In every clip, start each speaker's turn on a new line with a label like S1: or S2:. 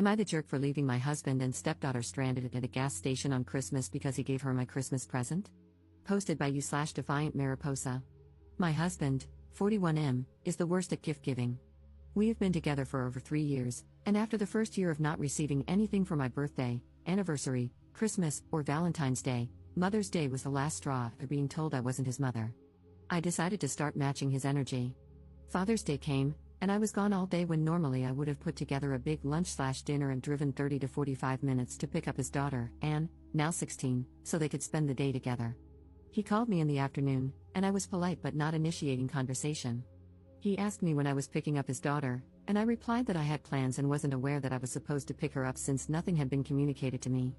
S1: Am I the jerk for leaving my husband and stepdaughter stranded at a gas station on Christmas because he gave her my Christmas present? Posted by you/Defiant Mariposa. My husband, 41M, is the worst at gift giving. We have been together for over 3 years, and after the first year of not receiving anything for my birthday, anniversary, Christmas, or Valentine's Day, Mother's Day was the last straw after being told I wasn't his mother. I decided to start matching his energy. Father's Day came, and I was gone all day when normally I would have put together a big lunch/dinner and driven 30 to 45 minutes to pick up his daughter, Anne, now 16, so they could spend the day together. He called me in the afternoon, and I was polite but not initiating conversation. He asked me when I was picking up his daughter, and I replied that I had plans and wasn't aware that I was supposed to pick her up since nothing had been communicated to me.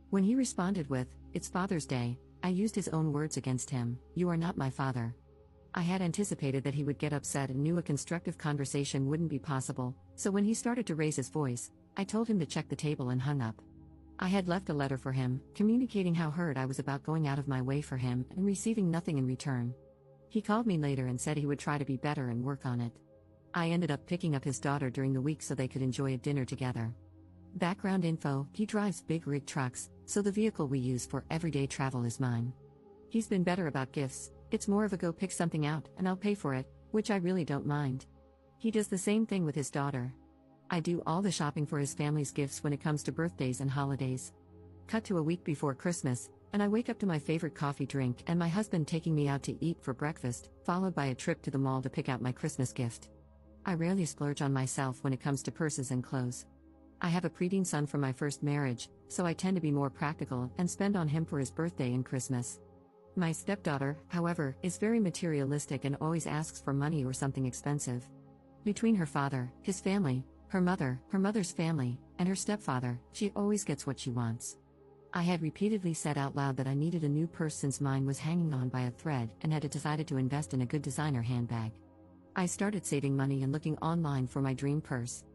S1: When he responded with, "It's Father's Day," I used his own words against him, "You are not my father." I had anticipated that he would get upset and knew a constructive conversation wouldn't be possible, so when he started to raise his voice, I told him to check the table and hung up. I had left a letter for him, communicating how hurt I was about going out of my way for him and receiving nothing in return. He called me later and said he would try to be better and work on it. I ended up picking up his daughter during the week so they could enjoy a dinner together. Background info: he drives big rig trucks, so the vehicle we use for everyday travel is mine. He's been better about gifts. It's more of a go pick something out and I'll pay for it, which I really don't mind. He does the same thing with his daughter. I do all the shopping for his family's gifts when it comes to birthdays and holidays. Cut to a week before Christmas, and I wake up to my favorite coffee drink and my husband taking me out to eat for breakfast, followed by a trip to the mall to pick out my Christmas gift. I rarely splurge on myself when it comes to purses and clothes. I have a preteen son from my first marriage, so I tend to be more practical and spend on him for his birthday and Christmas. My stepdaughter, however, is very materialistic and always asks for money or something expensive. Between her father, his family, her mother's family, and her stepfather, she always gets what she wants. I had repeatedly said out loud that I needed a new purse since mine was hanging on by a thread and had decided to invest in a good designer handbag. I started saving money and looking online for my dream purse.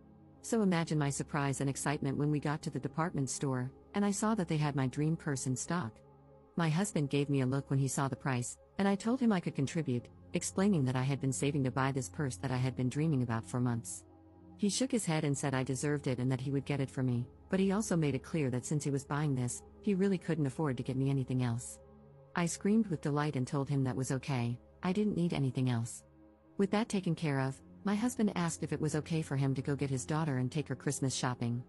S1: So imagine my surprise and excitement when we got to the department store, and I saw that they had my dream purse in stock. My husband gave me a look when he saw the price, and I told him I could contribute, explaining that I had been saving to buy this purse that I had been dreaming about for months. He shook his head and said I deserved it and that he would get it for me, but he also made it clear that since he was buying this, he really couldn't afford to get me anything else. I screamed with delight and told him that was okay, I didn't need anything else. With that taken care of, my husband asked if it was okay for him to go get his daughter and take her Christmas shopping.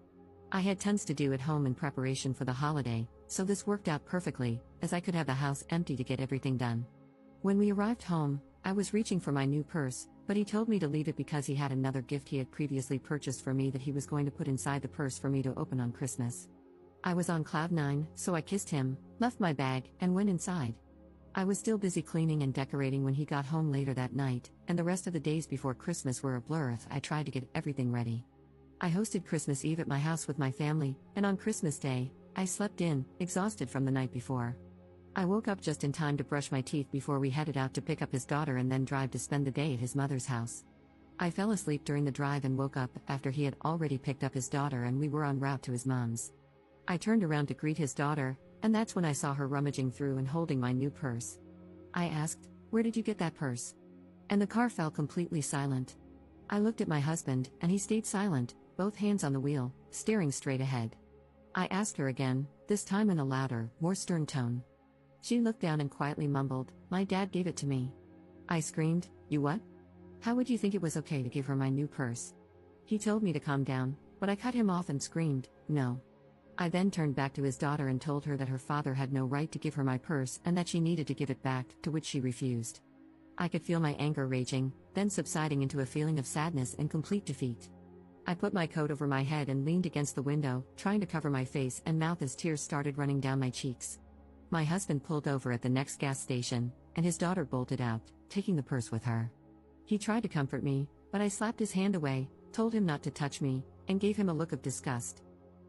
S1: I had tons to do at home in preparation for the holiday, so this worked out perfectly, as I could have the house empty to get everything done. When we arrived home, I was reaching for my new purse, but he told me to leave it because he had another gift he had previously purchased for me that he was going to put inside the purse for me to open on Christmas. I was on cloud 9, so I kissed him, left my bag, and went inside. I was still busy cleaning and decorating when he got home later that night, and the rest of the days before Christmas were a blur as I tried to get everything ready. I hosted Christmas Eve at my house with my family, and on Christmas Day, I slept in, exhausted from the night before. I woke up just in time to brush my teeth before we headed out to pick up his daughter and then drive to spend the day at his mother's house. I fell asleep during the drive and woke up after he had already picked up his daughter and we were en route to his mom's. I turned around to greet his daughter, and that's when I saw her rummaging through and holding my new purse. I asked, "Where did you get that purse?" And the car fell completely silent. I looked at my husband, and he stayed silent, both hands on the wheel, staring straight ahead. I asked her again, this time in a louder, more stern tone. She looked down and quietly mumbled, "My dad gave it to me." I screamed, "You what? How would you think it was okay to give her my new purse?" He told me to calm down, but I cut him off and screamed, "No." I then turned back to his daughter and told her that her father had no right to give her my purse and that she needed to give it back, to which she refused. I could feel my anger raging, then subsiding into a feeling of sadness and complete defeat. I put my coat over my head and leaned against the window, trying to cover my face and mouth as tears started running down my cheeks. My husband pulled over at the next gas station, and his daughter bolted out, taking the purse with her. He tried to comfort me, but I slapped his hand away, told him not to touch me, and gave him a look of disgust.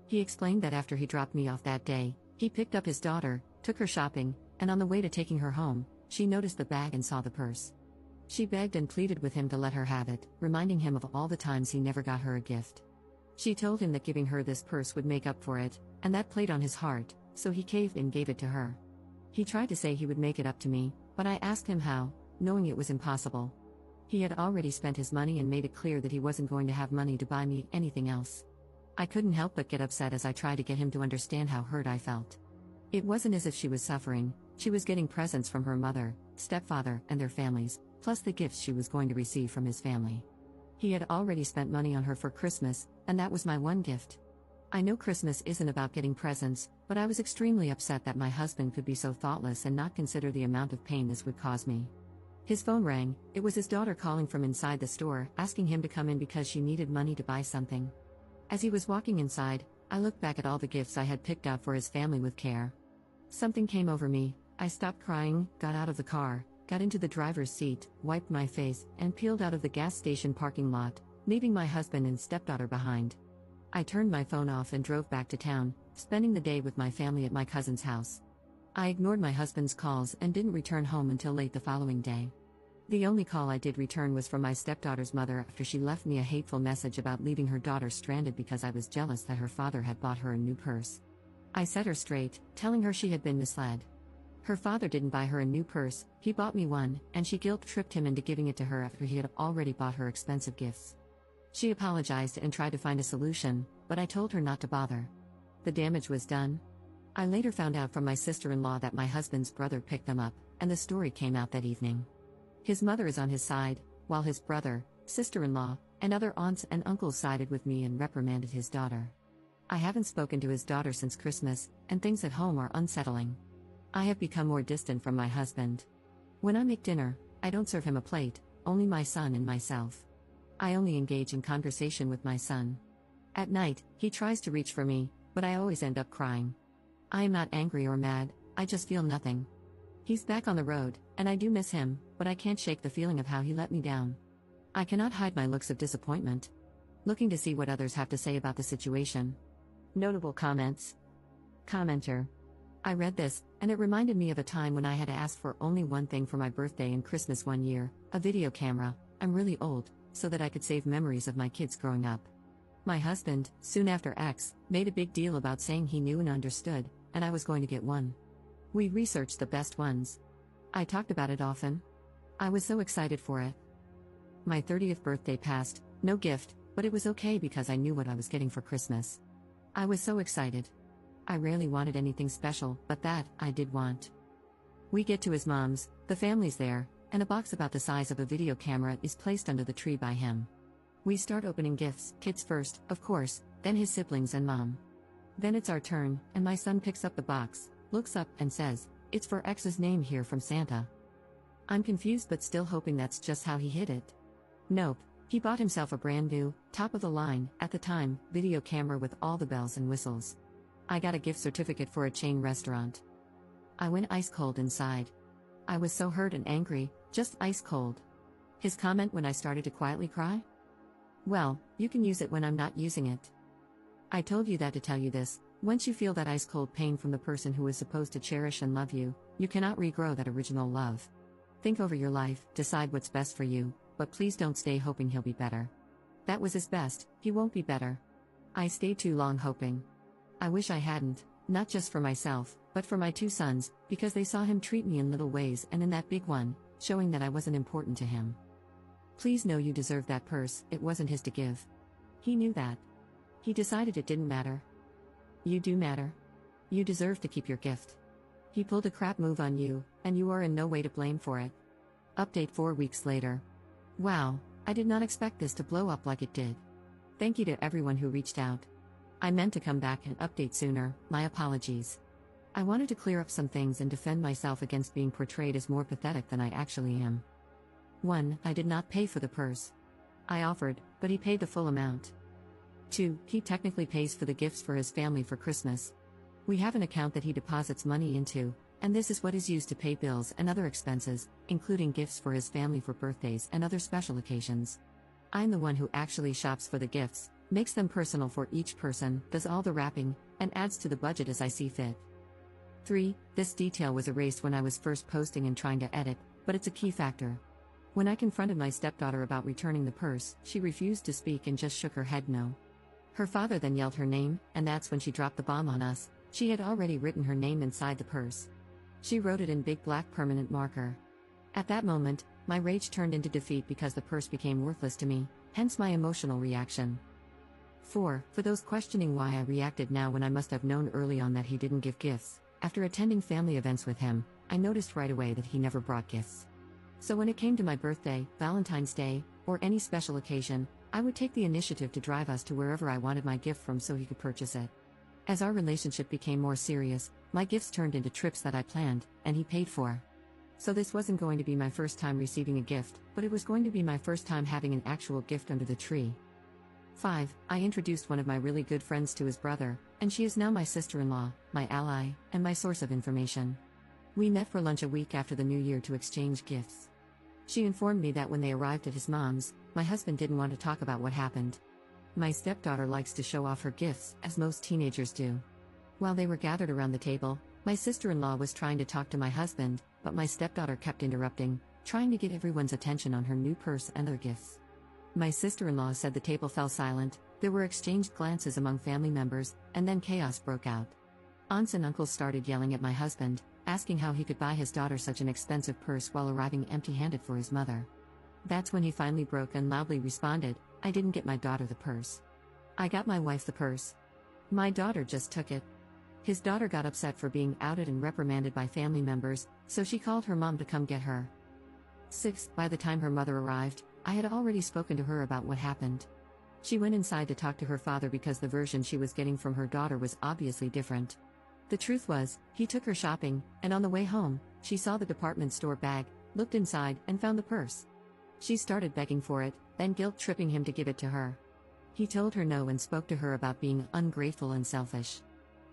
S1: He explained that after he dropped me off that day, he picked up his daughter, took her shopping, and on the way to taking her home, she noticed the bag and saw the purse. She begged and pleaded with him to let her have it, reminding him of all the times he never got her a gift. She told him that giving her this purse would make up for it, and that played on his heart, so he caved and gave it to her. He tried to say he would make it up to me, but I asked him how, knowing it was impossible. He had already spent his money and made it clear that he wasn't going to have money to buy me anything else. I couldn't help but get upset as I tried to get him to understand how hurt I felt. It wasn't as if she was suffering, she was getting presents from her mother, stepfather, and their families, plus the gifts she was going to receive from his family. He had already spent money on her for Christmas, and that was my one gift. I know Christmas isn't about getting presents, but I was extremely upset that my husband could be so thoughtless and not consider the amount of pain this would cause me. His phone rang. It was his daughter calling from inside the store, asking him to come in because she needed money to buy something. As he was walking inside, I looked back at all the gifts I had picked out for his family with care. Something came over me. I stopped crying, got out of the car, got into the driver's seat, wiped my face, and peeled out of the gas station parking lot, leaving my husband and stepdaughter behind. I turned my phone off and drove back to town, spending the day with my family at my cousin's house. I ignored my husband's calls and didn't return home until late the following day. The only call I did return was from my stepdaughter's mother after she left me a hateful message about leaving her daughter stranded because I was jealous that her father had bought her a new purse. I set her straight, telling her she had been misled. Her father didn't buy her a new purse, he bought me one, and she guilt-tripped him into giving it to her after he had already bought her expensive gifts. She apologized and tried to find a solution, but I told her not to bother. The damage was done. I later found out from my sister-in-law that my husband's brother picked them up, and the story came out that evening. His mother is on his side, while his brother, sister-in-law, and other aunts and uncles sided with me and reprimanded his daughter. I haven't spoken to his daughter since Christmas, and things at home are unsettling. I have become more distant from my husband. When I make dinner, I don't serve him a plate, only my son and myself. I only engage in conversation with my son. At night, he tries to reach for me, but I always end up crying. I am not angry or mad, I just feel nothing. He's back on the road, and I do miss him, but I can't shake the feeling of how he let me down. I cannot hide my looks of disappointment. Looking to see what others have to say about the situation. Notable comments. Commenter. I read this, and it reminded me of a time when I had asked for only one thing for my birthday and Christmas one year, a video camera. I'm really old, so that I could save memories of my kids growing up. My husband, soon after X, made a big deal about saying he knew and understood, and I was going to get one. We researched the best ones. I talked about it often. I was so excited for it. My 30th birthday passed, no gift, but it was okay because I knew what I was getting for Christmas. I was so excited. I rarely wanted anything special, but that, I did want. We get to his mom's, the family's there, and a box about the size of a video camera is placed under the tree by him. We start opening gifts, kids first, of course, then his siblings and mom. Then it's our turn, and my son picks up the box, looks up, and says, "It's for X's name here from Santa." I'm confused but still hoping that's just how he hid it. Nope, he bought himself a brand new, top-of-the-line, at the time, video camera with all the bells and whistles. I got a gift certificate for a chain restaurant. I went ice cold inside. I was so hurt and angry, just ice cold. His comment when I started to quietly cry? Well, you can use it when I'm not using it. I told you that to tell you this: once you feel that ice cold pain from the person who is supposed to cherish and love you, you cannot regrow that original love. Think over your life, decide what's best for you, but please don't stay hoping he'll be better. That was his best, he won't be better. I stayed too long hoping. I wish I hadn't, not just for myself, but for my two sons, because they saw him treat me in little ways and in that big one, showing that I wasn't important to him. Please know you deserve that purse, it wasn't his to give. He knew that. He decided it didn't matter. You do matter. You deserve to keep your gift. He pulled a crap move on you, and you are in no way to blame for it. Update 4 weeks later. Wow, I did not expect this to blow up like it did. Thank you to everyone who reached out. I meant to come back and update sooner, my apologies. I wanted to clear up some things and defend myself against being portrayed as more pathetic than I actually am. 1. I did not pay for the purse. I offered, but he paid the full amount. 2. He technically pays for the gifts for his family for Christmas. We have an account that he deposits money into, and this is what is used to pay bills and other expenses, including gifts for his family for birthdays and other special occasions. I'm the one who actually shops for the gifts, makes them personal for each person, does all the wrapping, and adds to the budget as I see fit. 3. This detail was erased when I was first posting and trying to edit, but it's a key factor. When I confronted my stepdaughter about returning the purse, she refused to speak and just shook her head no. Her father then yelled her name, and that's when she dropped the bomb on us. She had already written her name inside the purse. She wrote it in big black permanent marker. At that moment, my rage turned into defeat because the purse became worthless to me, hence my emotional reaction. 4. For those questioning why I reacted now when I must have known early on that he didn't give gifts, after attending family events with him, I noticed right away that he never brought gifts. So when it came to my birthday, Valentine's Day, or any special occasion, I would take the initiative to drive us to wherever I wanted my gift from so he could purchase it. As our relationship became more serious, my gifts turned into trips that I planned, and he paid for. So this wasn't going to be my first time receiving a gift, but it was going to be my first time having an actual gift under the tree. 5. I introduced one of my really good friends to his brother, and she is now my sister-in-law, my ally, and my source of information. We met for lunch a week after the new year to exchange gifts. She informed me that when they arrived at his mom's, my husband didn't want to talk about what happened. My stepdaughter likes to show off her gifts, as most teenagers do. While they were gathered around the table, my sister-in-law was trying to talk to my husband, but my stepdaughter kept interrupting, trying to get everyone's attention on her new purse and their gifts. My sister-in-law said the table fell silent, there were exchanged glances among family members, and then chaos broke out. Aunts and uncles started yelling at my husband, asking how he could buy his daughter such an expensive purse while arriving empty-handed for his mother. That's when he finally broke and loudly responded, "I didn't get my daughter the purse. I got my wife the purse. My daughter just took it." His daughter got upset for being outed and reprimanded by family members, so she called her mom to come get her. 6. By the time her mother arrived, I had already spoken to her about what happened. She went inside to talk to her father because the version she was getting from her daughter was obviously different. The truth was, he took her shopping, and on the way home, she saw the department store bag, looked inside, and found the purse. She started begging for it, then guilt-tripping him to give it to her. He told her no and spoke to her about being ungrateful and selfish.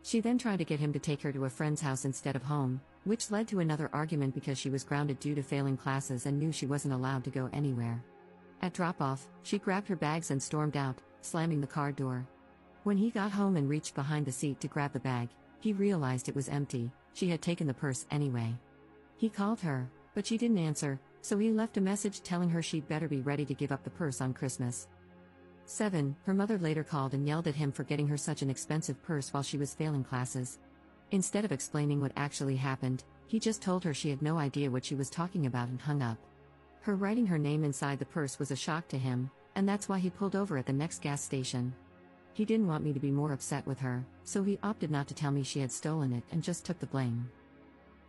S1: She then tried to get him to take her to a friend's house instead of home, which led to another argument because she was grounded due to failing classes and knew she wasn't allowed to go anywhere. At drop-off, she grabbed her bags and stormed out, slamming the car door. When he got home and reached behind the seat to grab the bag, he realized it was empty. She had taken the purse anyway. He called her, but she didn't answer, so he left a message telling her she'd better be ready to give up the purse on Christmas. 7. Her mother later called and yelled at him for getting her such an expensive purse while she was failing classes. Instead of explaining what actually happened, he just told her she had no idea what she was talking about and hung up. Her writing her name inside the purse was a shock to him, and that's why he pulled over at the next gas station. He didn't want me to be more upset with her, so he opted not to tell me she had stolen it and just took the blame.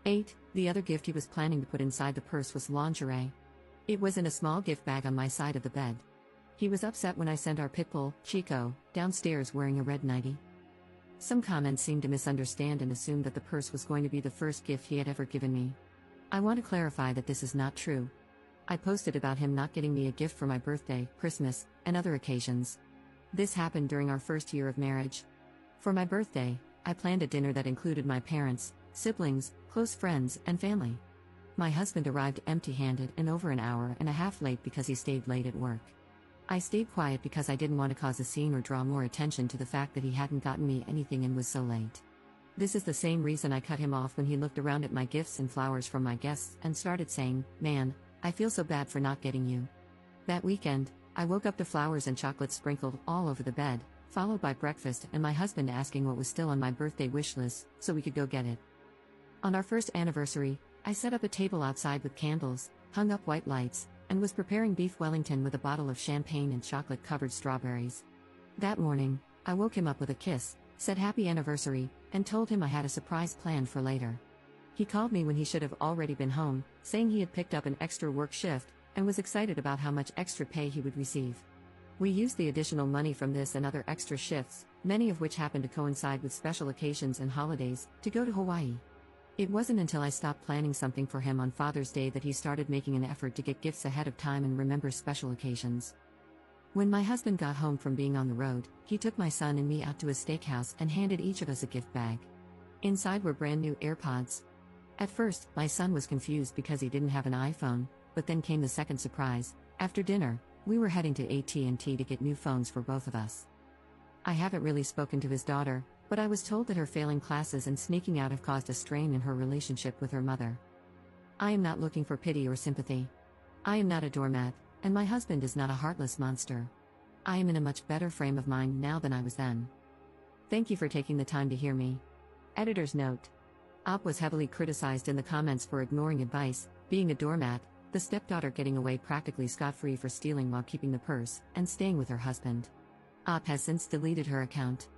S1: 8. The other gift he was planning to put inside the purse was lingerie. It was in a small gift bag on my side of the bed. He was upset when I sent our pit bull, Chico, downstairs wearing a red nightie. Some comments seemed to misunderstand and assume that the purse was going to be the first gift he had ever given me. I want to clarify that this is not true. I posted about him not getting me a gift for my birthday, Christmas, and other occasions. This happened during our first year of marriage. For my birthday, I planned a dinner that included my parents, siblings, close friends, and family. My husband arrived empty-handed and over an hour and a half late because he stayed late at work. I stayed quiet because I didn't want to cause a scene or draw more attention to the fact that he hadn't gotten me anything and was so late. This is the same reason I cut him off when he looked around at my gifts and flowers from my guests and started saying, "Man, I feel so bad for not getting you." That weekend, I woke up to flowers and chocolate sprinkled all over the bed, followed by breakfast and my husband asking what was still on my birthday wish list, so we could go get it. On our first anniversary, I set up a table outside with candles, hung up white lights, and was preparing beef Wellington with a bottle of champagne and chocolate-covered strawberries. That morning, I woke him up with a kiss, said happy anniversary, and told him I had a surprise planned for later. He called me when he should have already been home, saying he had picked up an extra work shift, and was excited about how much extra pay he would receive. We used the additional money from this and other extra shifts, many of which happened to coincide with special occasions and holidays, to go to Hawaii. It wasn't until I stopped planning something for him on Father's Day that he started making an effort to get gifts ahead of time and remember special occasions. When my husband got home from being on the road, he took my son and me out to a steakhouse and handed each of us a gift bag. Inside were brand new AirPods. At first, my son was confused because he didn't have an iPhone, but then came the second surprise. After dinner, we were heading to AT&T to get new phones for both of us. I haven't really spoken to his daughter, but I was told that her failing classes and sneaking out have caused a strain in her relationship with her mother. I am not looking for pity or sympathy. I am not a doormat, and my husband is not a heartless monster. I am in a much better frame of mind now than I was then. Thank you for taking the time to hear me. Editor's note. Op was heavily criticized in the comments for ignoring advice, being a doormat, the stepdaughter getting away practically scot-free for stealing while keeping the purse, and staying with her husband. AITAH has since deleted her account.